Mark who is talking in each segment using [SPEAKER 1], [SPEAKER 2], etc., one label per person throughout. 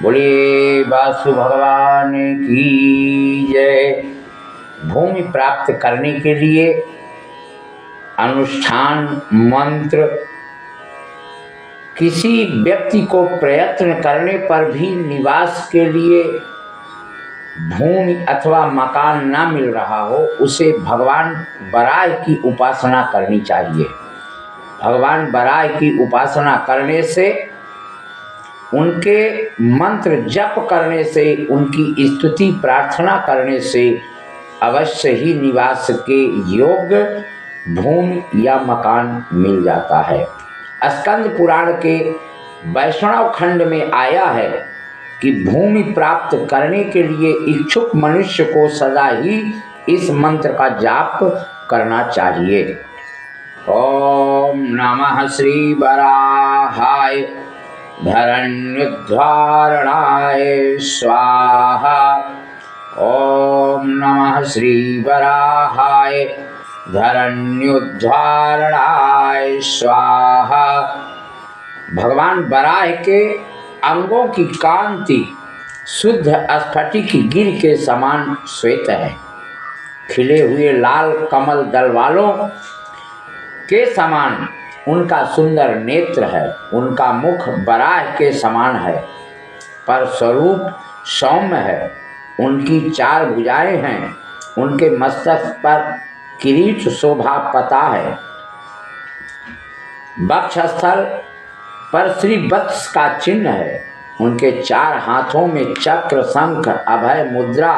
[SPEAKER 1] बोलिए वासु भगवान की जय। भूमि प्राप्त करने के लिए अनुष्ठान मंत्र किसी व्यक्ति को प्रयत्न करने पर भी निवास के लिए भूमि अथवा मकान न मिल रहा हो, उसे भगवान बराह की उपासना करनी चाहिए। भगवान बराह की उपासना करने से, उनके मंत्र जप करने से, उनकी स्तुति प्रार्थना करने से अवश्य ही निवास के योग्य भूमि या मकान मिल जाता है। स्कंद पुराण के वैष्णव खंड में आया है कि भूमि प्राप्त करने के लिए इच्छुक मनुष्य को सदा ही इस मंत्र का जाप करना चाहिए। ओम नमः श्री वराहाय धरण्युद्धारणाय स्वाहा। ओम नमः श्री वराहाय धरण्युद्धारणाय स्वाहा। भगवान बराह के अंगों की कांति शुद्ध स्फटिक गिर के समान श्वेत है। खिले हुए लाल कमल दल वालों के समान उनका सुंदर नेत्र है। उनका मुख बराह के समान है, पर स्वरूप सौम्य है। उनकी 4 भुजाएं हैं। उनके मस्तक पर किरीट शोभा पता है। वक्षस्थल पर श्री वत्स का चिन्ह है। उनके 4 हाथों में चक्र, शंख, अभय मुद्रा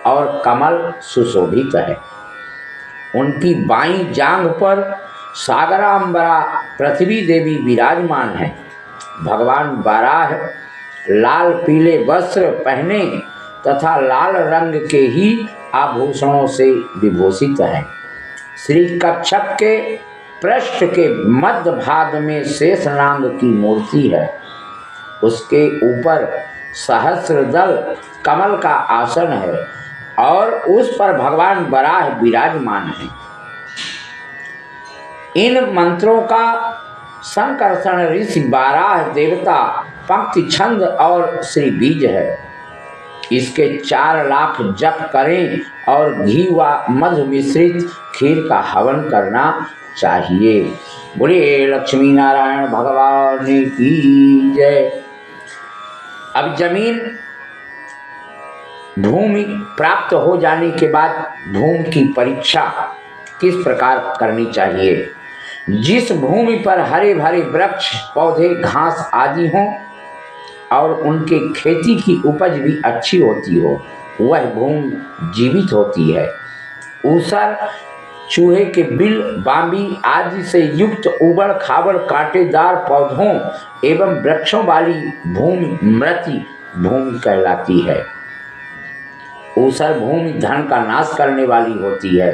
[SPEAKER 1] और कमल सुशोभित है। उनकी बाईं जांघ पर सागरांबरा पृथ्वी देवी विराजमान है। भगवान बराह लाल पीले वस्त्र पहने तथा लाल रंग के ही आभूषणों से विभूषित है। श्री कच्छप के पृष्ठ के मध्य भाग में शेषनाग की मूर्ति है। उसके ऊपर सहस्रदल कमल का आसन है और उस पर भगवान बराह विराजमान है। इन मंत्रों का संकर्षण ऋषि बाराह देवता, पंक्ति छंद और श्री बीज है। इसके 4 लाख जप करें और घी व मधु मिश्रित खीर का हवन करना चाहिए। बोलिए लक्ष्मी नारायण भगवान की जय। अब जमीन भूमि प्राप्त हो जाने के बाद भूमि की परीक्षा किस प्रकार करनी चाहिए। जिस भूमि पर हरे भरे वृक्ष, पौधे, घास आदि हों और उनके खेती की उपज भी अच्छी होती हो, वह भूमि जीवित होती है। ऊसर, चूहे के बिल, बांबी आदि से युक्त उबड़ खाबड़ कांटेदार पौधों एवं वृक्षों वाली भूमि मृति भूमि कहलाती है। ऊसर भूमि धन का नाश करने वाली होती है।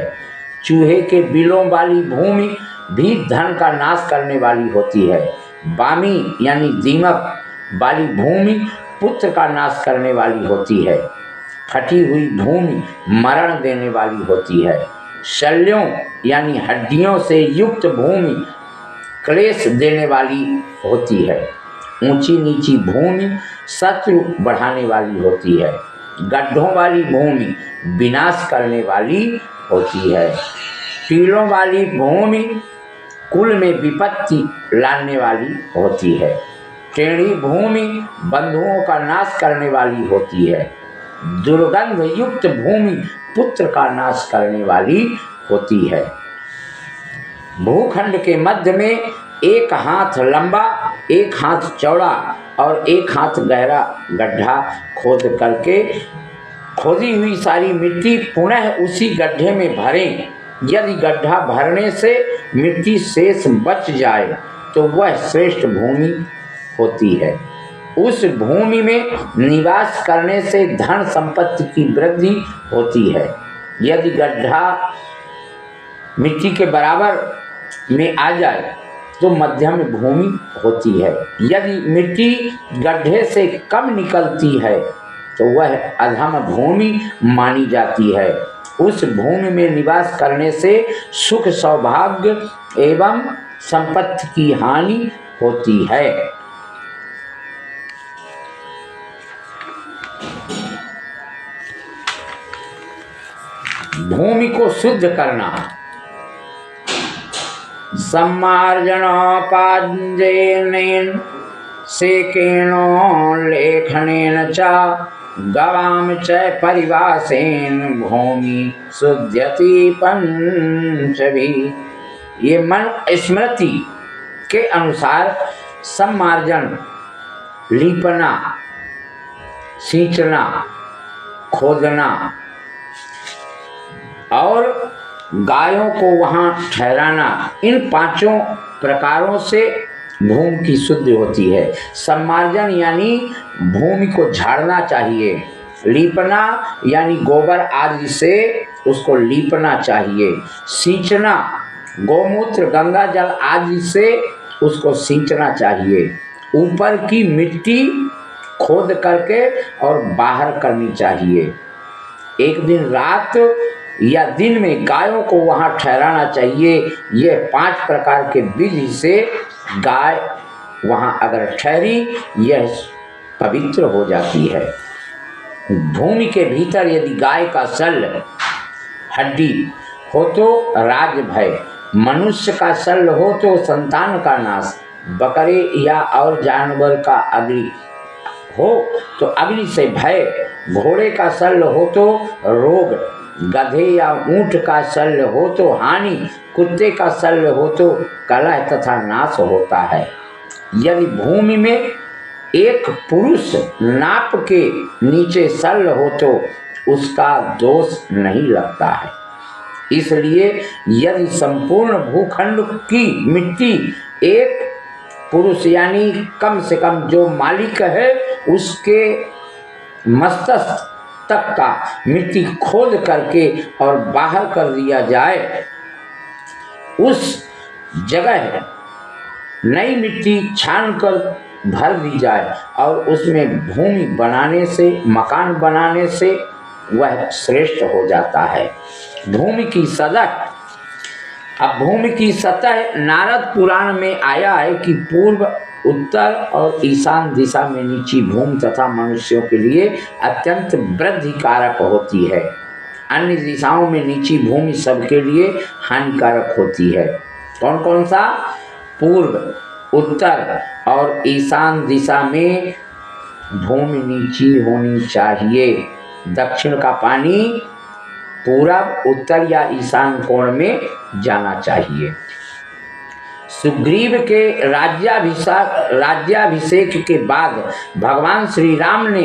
[SPEAKER 1] चूहे के बिलों वाली भूमि भी धन का नाश करने वाली होती है। बामी यानी दीमक वाली भूमि पुत्र का नाश करने वाली होती है। फटी हुई भूमि मरण देने वाली होती है। शल्यों यानी हड्डियों से युक्त भूमि क्लेश देने वाली होती है। ऊंची नीची भूमि शत्रु बढ़ाने वाली होती है। गड्ढों वाली भूमि विनाश करने वाली होती है। टीलों वाली भूमि कुल में विपत्ति लाने वाली होती है। टेढ़ी भूमि बंधुओं का नाश करने वाली होती है। दुर्गंध युक्त भूमि पुत्र का नाश करने वाली होती है। भूखंड के मध्य में 1 हाथ लंबा, 1 हाथ चौड़ा और 1 हाथ गहरा गड्ढा खोद करके खोदी हुई सारी मिट्टी पुनः उसी गड्ढे में भरें। यदि गड्ढा भरने से मिट्टी शेष बच जाए तो वह श्रेष्ठ भूमि होती है। उस भूमि में निवास करने से धन संपत्ति की वृद्धि होती है। यदि गड्ढा मिट्टी के बराबर में आ जाए तो मध्यम भूमि होती है। यदि मिट्टी गड्ढे से कम निकलती है तो वह अधम भूमि मानी जाती है। उस भूमि में निवास करने से सुख, सौभाग्य एवं संपत्ति की हानि होती है। भूमि को शुद्ध करना। सम्मार्जनोपार्जनेन सेकेन लेखनेन च गवाम च परिवासेन भूमि शुद्ध्यति पंचभिः। ये मन स्मृति के अनुसार सम्मार्जन, लीपना, सींचना, खोदना और गायों को वहाँ ठहराना, इन पांचों प्रकारों से भूमि की शुद्धि होती है। सम्मार्जन यानी भूमि को झाड़ना चाहिए, लीपना यानी गोबर आदि से उसको लीपना चाहिए, सींचना गौमूत्र गंगा जल आदि से उसको सींचना चाहिए, ऊपर की मिट्टी खोद करके और बाहर करनी चाहिए। एक दिन रात या दिन में गायों को वहाँ ठहराना चाहिए। ये 5 प्रकार के विधि से गाय वहाँ अगर ठहरी, यह पवित्र हो जाती है। भूमि के भीतर यदि गाय का शल्य हड्डी हो तो राज भय, मनुष्य का शल्य हो तो संतान का नाश, बकरे या और जानवर का अग्नि हो तो अग्नि से भय, घोड़े का शल्य हो तो रोग, गधे या ऊंट का शल्य हो तो हानि, कुत्ते का शल्य हो तो कलह तथा नाश होता है। यदि भूमि में एक पुरुष नाप के नीचे शल्य हो तो उसका दोष नहीं लगता है। इसलिए यदि संपूर्ण भूखंड की मिट्टी एक पुरुष यानी कम से कम जो मालिक है उसके मस्तक तक का मिट्टी खोद करके और बाहर कर दिया जाए, उस जगह नई मिट्टी छान कर भर दी जाए और उसमें भूमि बनाने से, मकान बनाने से वह श्रेष्ठ हो जाता है। भूमि की सतह, अब भूमि की सतह नारद पुराण में आया है कि पूर्व, उत्तर और ईशान दिशा में नीची भूमि तथा मनुष्यों के लिए अत्यंत वृद्धि कारक होती है। अन्य दिशाओं में नीची भूमि सबके लिए हानिकारक होती है। कौन कौन सा? पूर्व, उत्तर और ईशान दिशा में भूमि नीची होनी चाहिए। दक्षिण का पानी पूरब, उत्तर या ईशान कोण में जाना चाहिए। सुग्रीव के राज्याभिषेक के बाद भगवान श्री राम ने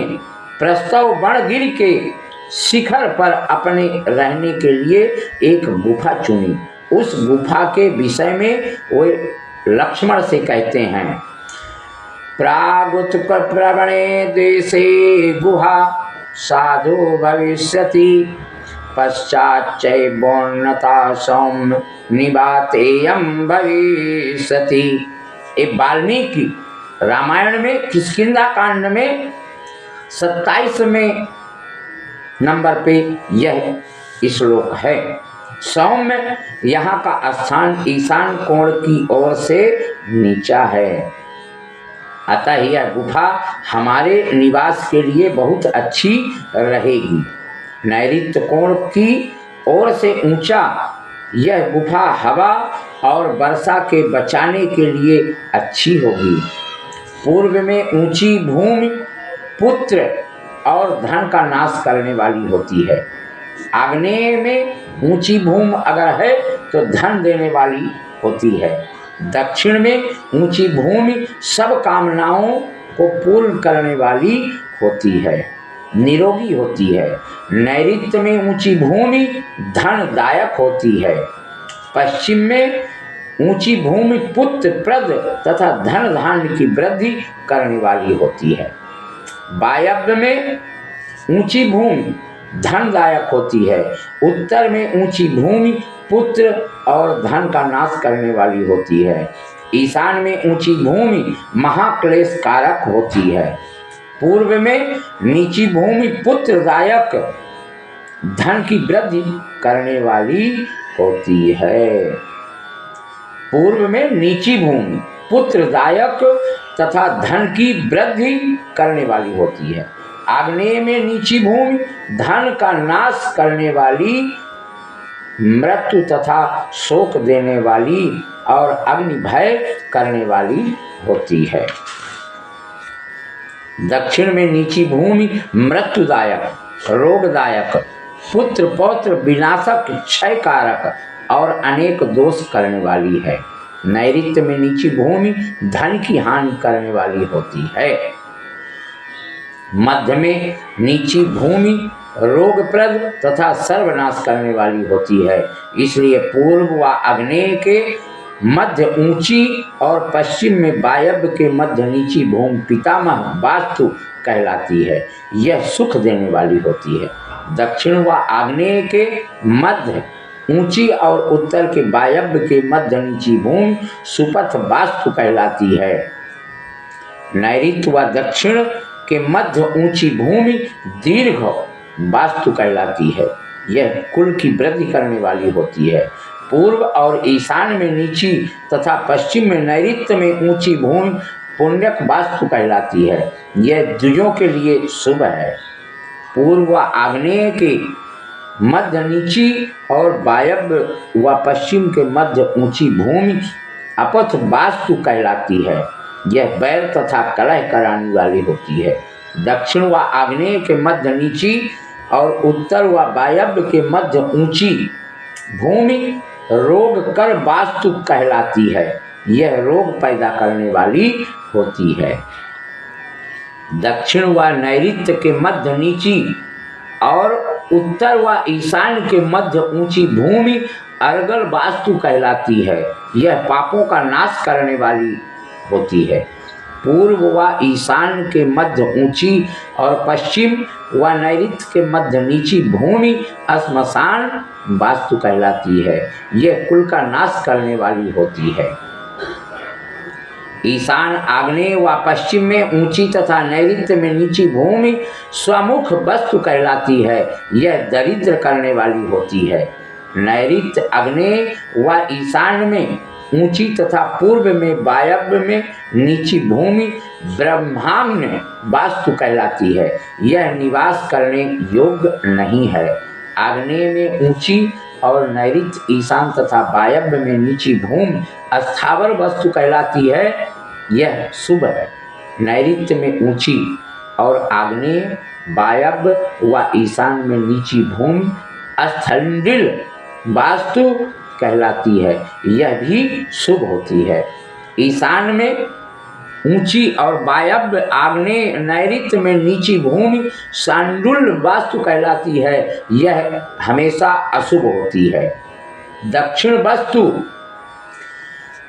[SPEAKER 1] प्रस्तव वनगिरि के शिखर पर अपने रहने के लिए एक गुफा चुनी। उस गुफा के विषय में वे लक्ष्मण से कहते हैं, प्रागुत्प्रवणे देशे गुहा साधु भविष्यति पश्चाच्चैवोन्नता सौम्य निवातेयं भविष्यति। एक वाल्मीकि रामायण में किष्किंधा कांड में 27वें नंबर पे यह श्लोक है। सौम्य यहाँ का स्थान ईशान कोण की ओर से नीचा है, अतः यह गुफा हमारे निवास के लिए बहुत अच्छी रहेगी। नैऋत्य कोण की ओर से ऊंचा यह गुफा हवा और वर्षा के बचाने के लिए अच्छी होगी। पूर्व में ऊंची भूमि पुत्र और धन का नाश करने वाली होती है। आग्नेय में ऊंची भूमि अगर है तो धन देने वाली होती है। दक्षिण में ऊंची भूमि सब कामनाओं को पूर्ण करने वाली होती है, निरोगी होती है। नैऋत्य में ऊंची भूमि धनदायक होती है। पश्चिम में ऊंची भूमि पुत्र प्रद तथा धन धान्य की वृद्धि करने वाली होती है। वायव्य में ऊंची भूमि धनदायक होती है। उत्तर में ऊंची भूमि पुत्र और धन का नाश करने वाली होती है। ईशान में ऊंची भूमि महाक्लेश कारक होती है। पूर्व में नीची भूमि पुत्रदायक धन की वृद्धि करने वाली होती है। पूर्व में नीची भूमि पुत्रदायक तथा धन की वृद्धि करने वाली होती है। आग्नेय में नीची भूमि धन का नाश करने वाली, मृत्यु तथा शोक देने वाली और अग्नि भय करने वाली होती है। दक्षिण में नीची भूमि मृत्युदायक, रोगदायक, पुत्र पौत्र विनाशक, क्षयकारक और अनेक दोष करने वाली है। नैऋत्य में नीची भूमि धन की हानि करने वाली होती है। मध्य में नीची भूमि रोगप्रद तथा सर्वनाश करने वाली होती है। इसलिए पूर्व व आग्नेय के मध्य ऊंची और पश्चिम में वायव्य के मध्य नीची भूमि पितामह वास्तु कहलाती है। यह सुख देने वाली होती है। दक्षिण व आग्नेय के मध्य ऊंची और उत्तर के वायव्य के मध्य नीची भूमि सुपथ वास्तु कहलाती है। नैऋत्य व दक्षिण के मध्य ऊंची भूमि दीर्घ वास्तु कहलाती है। यह कुल की वृद्धि करने वाली होती है। पूर्व और ईशान में नीची तथा पश्चिम में नैऋत्य में ऊंची भूमि पुण्यक वास्तु कहलाती है। यह द्विजों के लिए शुभ है। पूर्व व आग्नेय के मध्य नीची और वायव्य व पश्चिम के मध्य ऊंची भूमि अपथ वास्तु कहलाती है। यह बैर तथा कलह कराने वाली होती है। दक्षिण व आग्नेय के मध्य नीची और उत्तर व वायव्य के मध्य ऊंची भूमि रोग कर वास्तु कहलाती है। यह रोग पैदा करने वाली होती है। दक्षिण व नैऋत्य के मध्य नीची और उत्तर व ईशान के मध्य ऊंची भूमि अर्गल वास्तु कहलाती है। यह पापों का नाश करने वाली होती है। पूर्व व ईशान के मध्य ऊंची और पश्चिम व नैऋत्य के मध्य नीची भूमि श्मशान वास्तु कहलाती है। यह कुल का नाश करने वाली होती है। ईशान आग्नेय व पश्चिम में ऊंची तथा नैऋत्य में नीची भूमि स्वमुख वस्तु कहलाती है। यह दरिद्र करने वाली होती है। नैऋत्य आग्नेय व ईशान में ऊंची तथा पूर्व में वायव्य में नीची भूमि ब्रह्मांड वास्तु कहलाती है। यह निवास करने योग्य नहीं है। आग्नेय में ऊंची और नैऋत्य ईशान तथा वायव्य में नीची भूमि स्थावर वस्तु कहलाती है। यह शुभ है। नैऋत्य में ऊंची और आग्नेय वायव्य व ईशान में नीची भूमि स्थंडिल वास्तु कहलाती है। यह भी शुभ होती है। ईशान में ऊंची और वायव्य आग्नेय नैऋत्य में नीची भूमि शांडुल वास्तु कहलाती है। यह हमेशा अशुभ होती है। दक्षिण वस्तु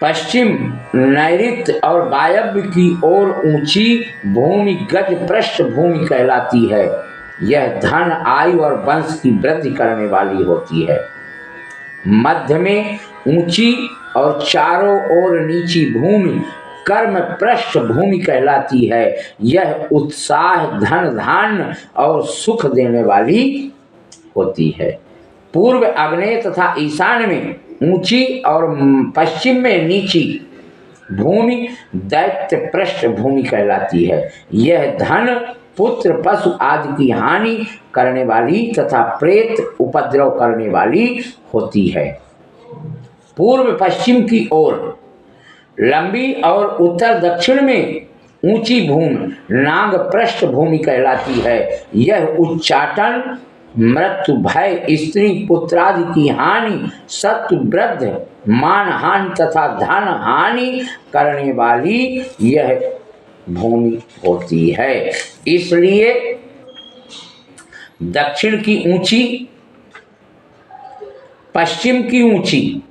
[SPEAKER 1] पश्चिम नैऋत्य और वायव्य की ओर ऊंची भूमि गज पृष्ठ भूमि कहलाती है। यह धन आयु और वंश की वृद्धि करने वाली होती है। मध्य में ऊंची और चारों ओर नीची भूमि कर्म पृष्ठ भूमि कहलाती है। यह उत्साह धन धान्य और सुख देने वाली होती है। पूर्व आग्नेय तथा ईशान में ऊंची और पश्चिम में नीची भूमि दैत्य पृष्ठ भूमि कहलाती है। यह धन पुत्र पशु आदि की हानि करने वाली तथा प्रेत उपद्रव करने वाली होती है। पूर्व पश्चिम की ओर लंबी और उत्तर दक्षिण में ऊंची भूमि नाग पृष्ठ भूमि कहलाती है। यह उच्चाटन मृत्यु भय स्त्री पुत्रादि की हानि शत्रु वृद्ध मान हानि तथा धन हानि करने वाली यह भूमि होती है। इसलिए दक्षिण की ऊंची पश्चिम की ऊंची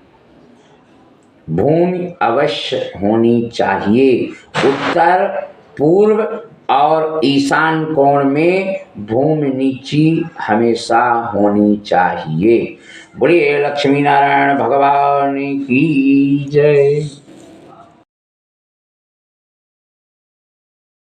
[SPEAKER 1] भूमि अवश्य होनी चाहिए। उत्तर पूर्व और ईशान कोण में भूमि नीची हमेशा होनी चाहिए। बोलिए लक्ष्मी नारायण भगवान की जय।